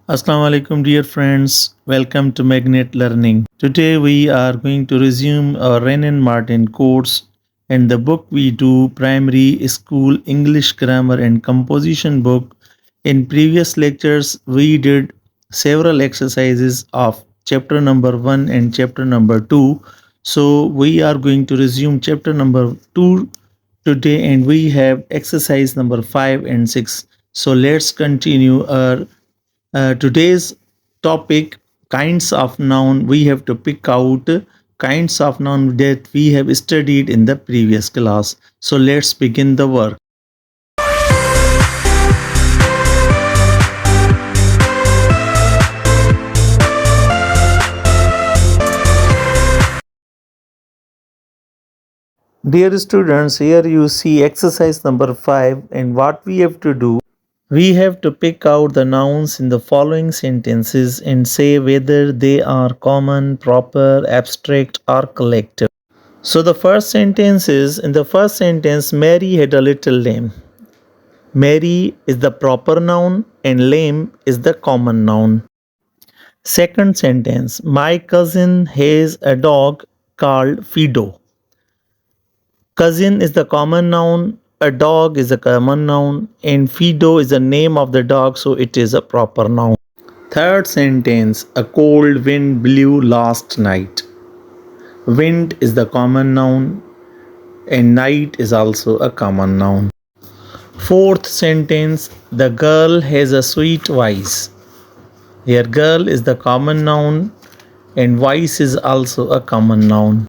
Assalamu alaikum, dear friends. Welcome to Magnet Learning. Today we are going to resume our Renan Martin course and the book we do primary school English grammar and composition book. In previous lectures, we did several exercises of chapter number 1 and chapter number 2. So we are going to resume chapter number 2 today and we have exercise number 5 and 6. So let's continue our today's topic kinds of noun. We have to pick out kinds of noun that we have studied in the previous class. So let's begin the work. Dear students, here you see exercise number 5 and what we have to do. We have to pick out the nouns in the following sentences and say whether they are common, proper, abstract or collective. So the first sentence is, in the first sentence, Mary had a little lamb. Mary is the proper noun and lamb is the common noun. Second sentence, my cousin has a dog called Fido. Cousin is the common noun, a dog is a common noun, and Fido is the name of the dog, so it is a proper noun. Third sentence, a cold wind blew last night. Wind is the common noun, and night is also a common noun. Fourth sentence, the girl has a sweet voice. Here, girl is the common noun and voice is also a common noun.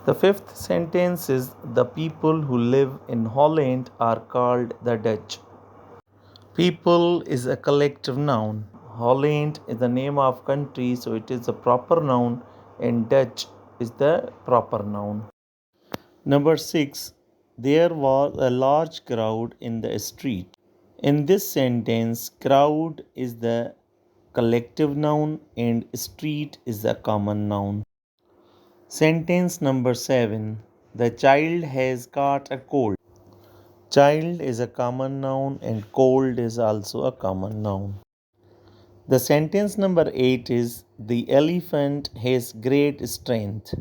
The fifth sentence is, the people who live in Holland are called the Dutch. People is a collective noun. Holland is the name of country, so it is a proper noun, and Dutch is the proper noun. Number 6. There was a large crowd in the street. In this sentence, crowd is the collective noun and street is the common noun. Sentence number 7. The child has got a cold. Child is a common noun and cold is also a common noun. The sentence number 8 is, the elephant has great strength.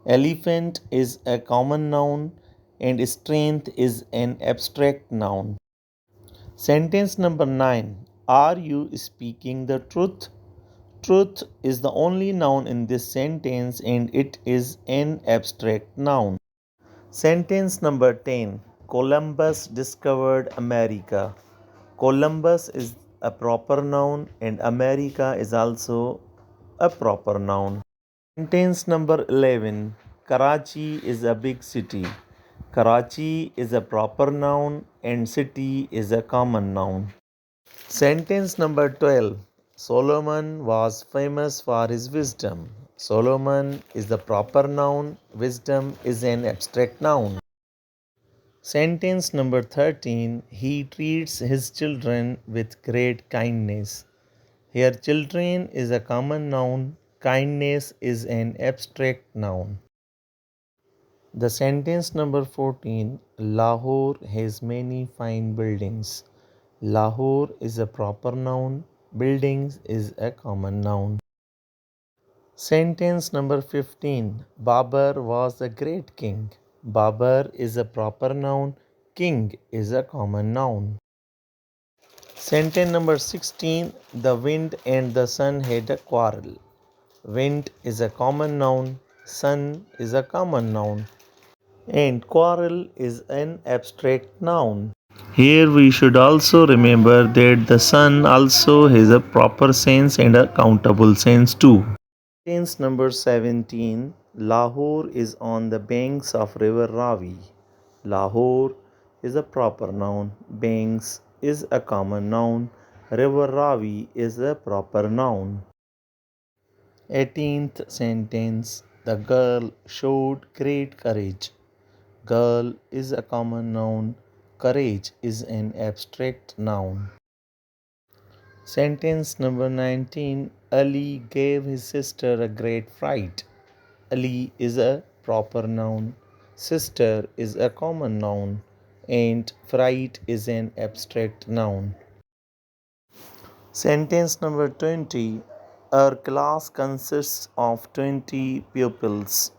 Elephant is a common noun and strength is an abstract noun. Sentence number 9. Are you speaking the truth? Truth is the only noun in this sentence and it is an abstract noun. Sentence number 10. Columbus discovered America. Columbus is a proper noun and America is also a proper noun. Sentence number 11. Karachi is a big city. Karachi is a proper noun and city is a common noun. Sentence number 12. Solomon was famous for his wisdom. Solomon is the proper noun. Wisdom is an abstract noun. Sentence number 13. He treats his children with great kindness. Here, children is a common noun. Kindness is an abstract noun. The sentence number 14. Lahore has many fine buildings. Lahore is a proper noun. Buildings is a common noun. Sentence number 15. Babur was a great king. Babur is a proper noun. King is a common noun. Sentence number 16. The wind and the sun had a quarrel. Wind is a common noun. Sun is a common noun. And quarrel is an abstract noun. Here we should also remember that the sun also has a proper sense and a countable sense too. Sentence number 17. Lahore is on the banks of river Ravi. Lahore is a proper noun. Banks is a common noun. River Ravi is a proper noun. 18th sentence. The girl showed great courage. Girl is a common noun. Courage is an abstract noun. Sentence number 19. Ali gave his sister a great fright. Ali is a proper noun. Sister is a common noun. And fright is an abstract noun. Sentence number 20. Our class consists of 20 pupils.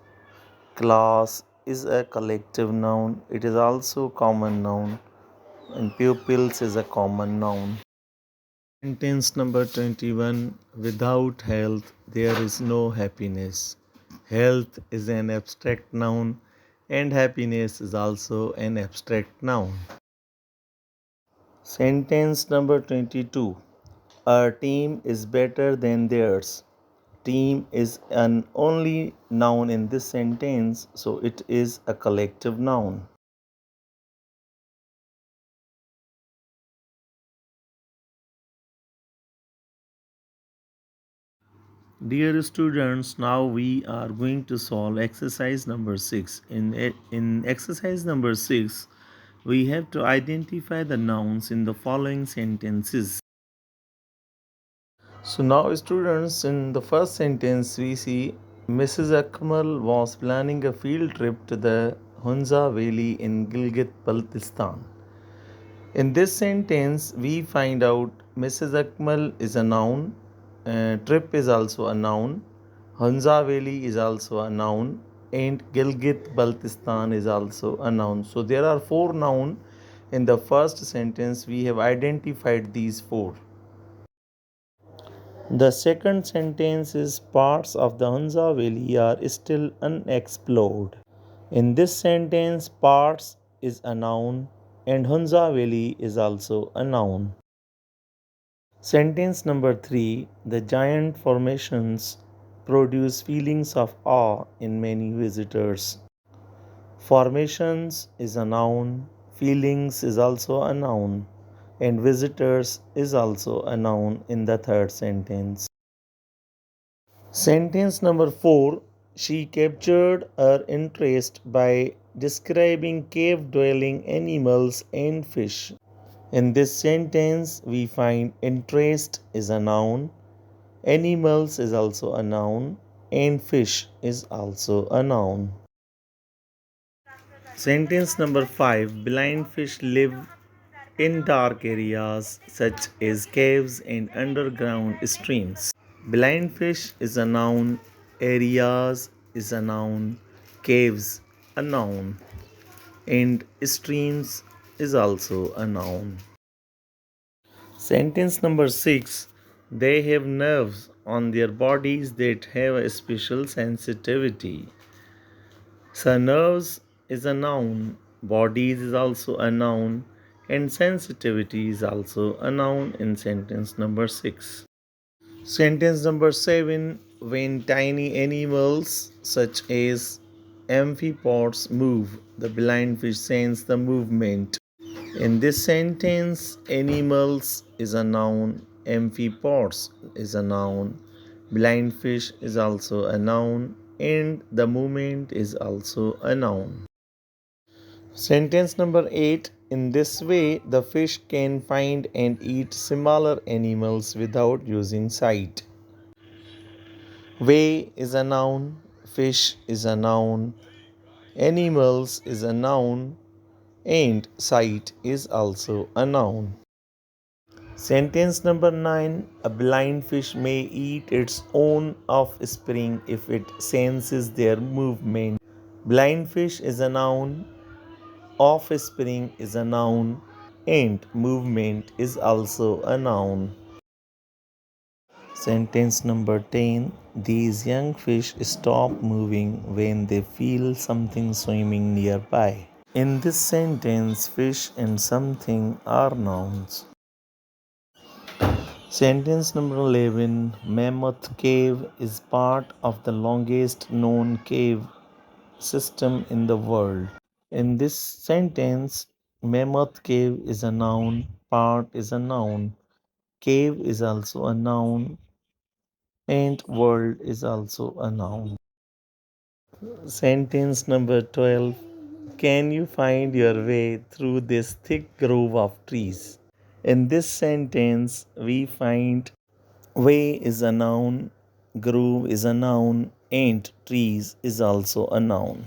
Class is a collective noun. It is also common noun, and pupils is a common noun. Sentence number 21. Without health, there is no happiness. Health is an abstract noun, and happiness is also an abstract noun. Sentence number 22. Our team is better than theirs. Team is an only noun in this sentence, so it is a collective noun. Dear students, now we are going to solve exercise number 6. In exercise number 6, we have to identify the nouns in the following sentences. So now students, in the first sentence we see Mrs. Akmal was planning a field trip to the Hunza Valley in Gilgit-Baltistan. In this sentence, we find out Mrs. Akmal is a noun, trip is also a noun, Hunza Valley is also a noun, and Gilgit Baltistan is also a noun. So there are four nouns in the first sentence. We have identified these four. The second sentence is parts of the Hunza Valley are still unexplored. In this sentence, parts is a noun and Hunza Valley is also a noun. Sentence number 3. The giant formations produce feelings of awe in many visitors. Formations is a noun, feelings is also a noun, and visitors is also a noun in the third sentence. Sentence number 4. She captured her interest by describing cave dwelling animals and fish. In this sentence, we find interest is a noun, animals is also a noun, and fish is also a noun. Sentence number 5. Blind fish live in dark areas such as caves and underground streams. Blind fish is a noun, areas is a noun, caves a noun, and streams is also a noun. Sentence number 6. They have nerves on their bodies that have a special sensitivity. So, nerves is a noun, bodies is also a noun, and sensitivity is also a noun in sentence number 6. Sentence number 7. When tiny animals such as amphipods move, the blind fish sense the movement. In this sentence, animals is a noun, amphipods is a noun, blind fish is also a noun, and the movement is also a noun. Sentence number 8. In this way, the fish can find and eat smaller animals without using sight. Way is a noun, fish is a noun, animals is a noun, and sight is also a noun. Sentence number 9. A blind fish may eat its own offspring if it senses their movement. Blind fish is a noun, offspring is a noun, and movement is also a noun. Sentence number 10. These young fish stop moving when they feel something swimming nearby. In this sentence, fish and something are nouns. Sentence number 11. Mammoth Cave is part of the longest known cave system in the world. In this sentence, Mammoth Cave is a noun, part is a noun, cave is also a noun, and world is also a noun. Sentence number 12. Can you find your way through this thick grove of trees? In this sentence, we find way is a noun, grove is a noun, and trees is also a noun.